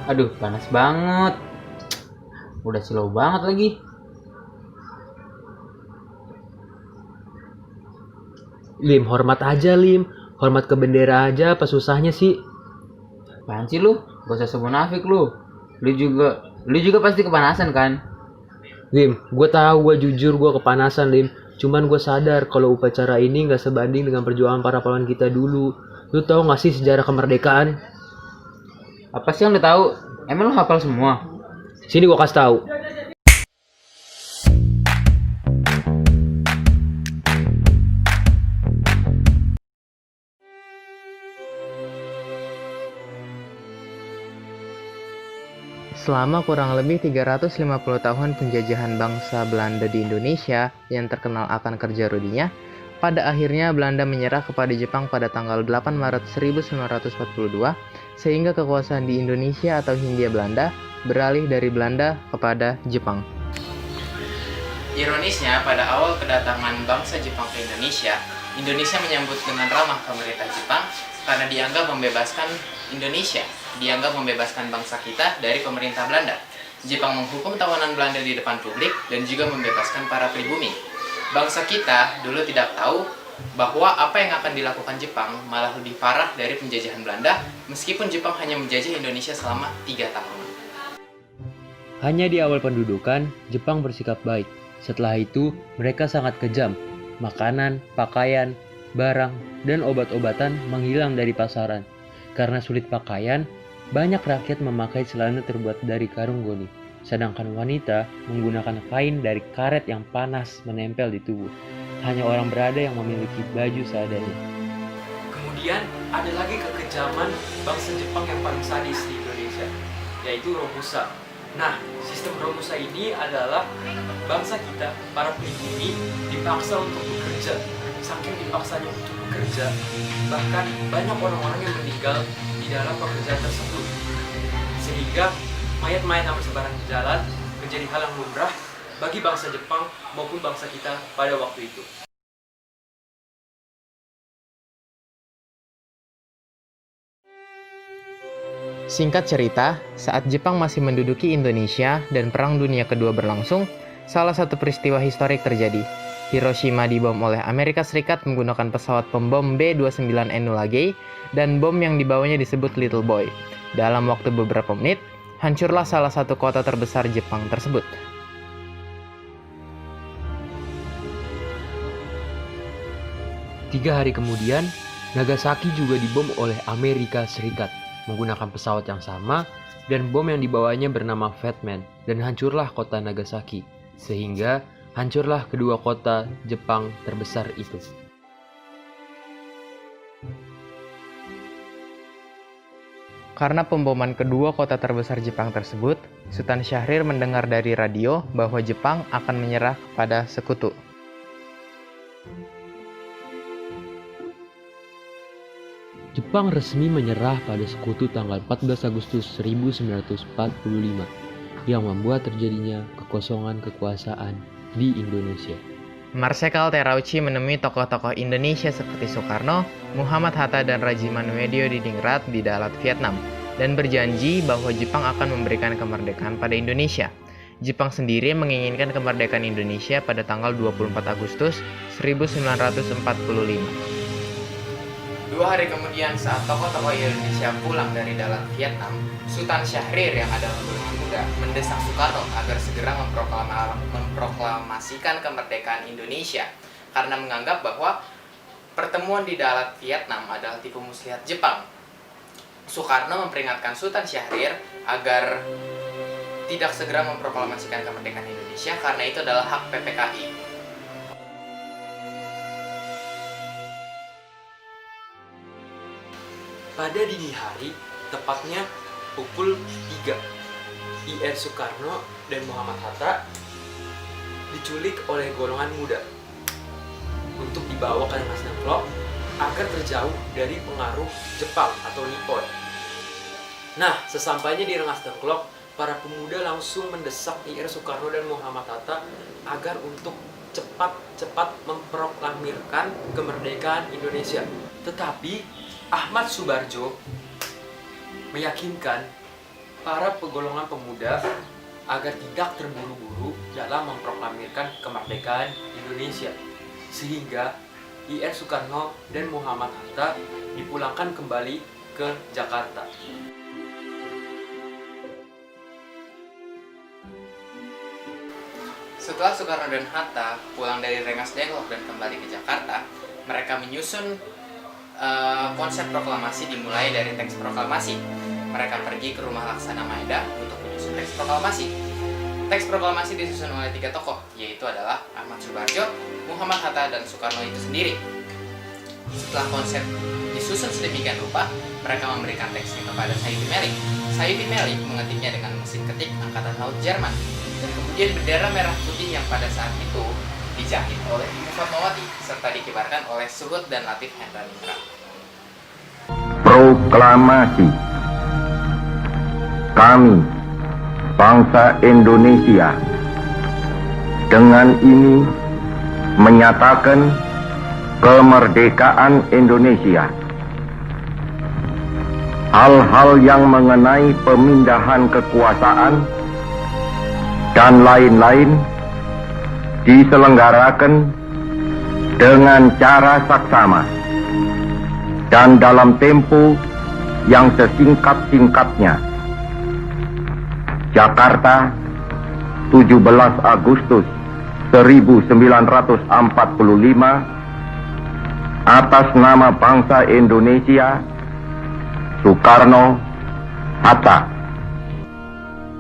Aduh, panas banget. Udah silau banget lagi. Lim, hormat aja Lim. Hormat ke bendera aja, apa susahnya sih? Apaan sih lu? Gak usah sebut munafik lu. Lu juga pasti kepanasan kan? Lim, gue tahu, gue jujur, gue kepanasan Lim. Cuman gue sadar kalau upacara ini gak sebanding dengan perjuangan para pahlawan kita dulu. Lu tahu gak sih sejarah kemerdekaan? Apa sih yang lu tahu? Emang lu hafal semua? Sini gue kasih tahu. Selama kurang lebih 350 tahun penjajahan bangsa Belanda di Indonesia yang terkenal akan kerja rudinya, pada akhirnya Belanda menyerah kepada Jepang pada tanggal 8 Maret 1942, sehingga kekuasaan di Indonesia atau Hindia Belanda beralih dari Belanda kepada Jepang. Ironisnya, pada awal kedatangan bangsa Jepang ke Indonesia, Indonesia menyambut dengan ramah pemerintah Jepang karena dianggap membebaskan bangsa kita dari pemerintah Belanda. Jepang menghukum tawanan Belanda di depan publik dan juga membebaskan para pribumi. Bangsa kita dulu tidak tahu bahwa apa yang akan dilakukan Jepang malah lebih parah dari penjajahan Belanda, meskipun Jepang hanya menjajah Indonesia selama 3 tahun. Hanya di awal pendudukan, Jepang bersikap baik. Setelah itu, mereka sangat kejam. Makanan, pakaian, barang, dan obat-obatan menghilang dari pasaran. Karena sulit pakaian, banyak rakyat memakai celana terbuat dari karung goni. Sedangkan wanita menggunakan kain dari karet yang panas menempel di tubuh. Hanya orang berada yang memiliki baju seadanya. Kemudian ada lagi kekejaman bangsa Jepang yang paling sadis di Indonesia, yaitu Romusa. Nah, sistem Romusa ini adalah bangsa kita, para pribumi, dipaksa untuk bekerja. Saking dipaksanya untuk bekerja, bahkan banyak orang-orang yang meninggal di dalam pekerjaan tersebut. Sehingga mayat-mayat yang bersebaran di jalan menjadi hal yang lumrah bagi bangsa Jepang maupun bangsa kita pada waktu itu. Singkat cerita, saat Jepang masih menduduki Indonesia dan Perang Dunia Kedua berlangsung, salah satu peristiwa historik terjadi. Hiroshima dibom oleh Amerika Serikat menggunakan pesawat pembom B-29 Enola Gay dan bom yang dibawanya disebut Little Boy. Dalam waktu beberapa menit, hancurlah salah satu kota terbesar Jepang tersebut. Tiga hari kemudian, Nagasaki juga dibom oleh Amerika Serikat menggunakan pesawat yang sama dan bom yang dibawanya bernama Fat Man, dan hancurlah kota Nagasaki, sehingga hancurlah kedua kota Jepang terbesar itu. Karena pemboman kedua kota terbesar Jepang tersebut, Sultan Syahrir mendengar dari radio bahwa Jepang akan menyerah kepada sekutu. Jepang resmi menyerah pada sekutu tanggal 14 Agustus 1945 yang membuat terjadinya kekosongan kekuasaan di Indonesia. Marsekal Terauchi menemui tokoh-tokoh Indonesia seperti Soekarno, Muhammad Hatta, dan Raji Manwedio di Dingrat di Dalat, Vietnam, dan berjanji bahwa Jepang akan memberikan kemerdekaan pada Indonesia. Jepang sendiri menginginkan kemerdekaan Indonesia pada tanggal 24 Agustus 1945. 2 hari kemudian saat tokoh-tokoh Indonesia pulang dari Dalat, Vietnam, Sultan Syahrir yang adalah golongan muda mendesak Soekarno agar segera memproklamasikan kemerdekaan Indonesia karena menganggap bahwa pertemuan di Dalat, Vietnam adalah tipu muslihat Jepang. Soekarno memperingatkan Sultan Syahrir agar tidak segera memproklamasikan kemerdekaan Indonesia karena itu adalah hak PPKI. Pada dini hari, tepatnya pukul 3, IR Soekarno dan Muhammad Hatta diculik oleh golongan muda untuk dibawa ke Rengas Dengklok agar terjauh dari pengaruh Jepang atau Nippon. Nah, sesampainya di Rengas Dengklok, para pemuda langsung mendesak IR Soekarno dan Muhammad Hatta agar untuk cepat-cepat memproklamirkan kemerdekaan Indonesia. Tetapi Ahmad Subarjo meyakinkan para pegolongan pemuda agar tidak terburu-buru dalam memproklamirkan kemerdekaan Indonesia, sehingga IR Soekarno dan Muhammad Hatta dipulangkan kembali ke Jakarta. Setelah Soekarno dan Hatta pulang dari Rengas Dengklok dan kembali ke Jakarta, mereka menyusun konsep proklamasi dimulai dari teks proklamasi. Mereka pergi ke rumah Laksana Maeda untuk menyusun teks proklamasi. Teks proklamasi disusun oleh 3 tokoh, yaitu adalah Ahmad Subarjo, Muhammad Hatta, dan Soekarno itu sendiri. Setelah konsep disusun sedemikian rupa, mereka memberikan teksnya kepada Sayuti Melik. Sayuti Melik mengetiknya dengan mesin ketik Angkatan Laut Jerman. Dan kemudian bendera merah putih yang pada saat itu dijahit oleh Ibu Fatmawati serta dikibarkan oleh Suhut dan Latif Hendra. Proklamasi. Kami, bangsa Indonesia, dengan ini menyatakan kemerdekaan Indonesia. Hal-hal yang mengenai pemindahan kekuasaan dan lain-lain diselenggarakan dengan cara saksama dan dalam tempo yang sesingkat-singkatnya. Jakarta, 17 Agustus 1945, atas nama bangsa Indonesia, Soekarno, Hatta.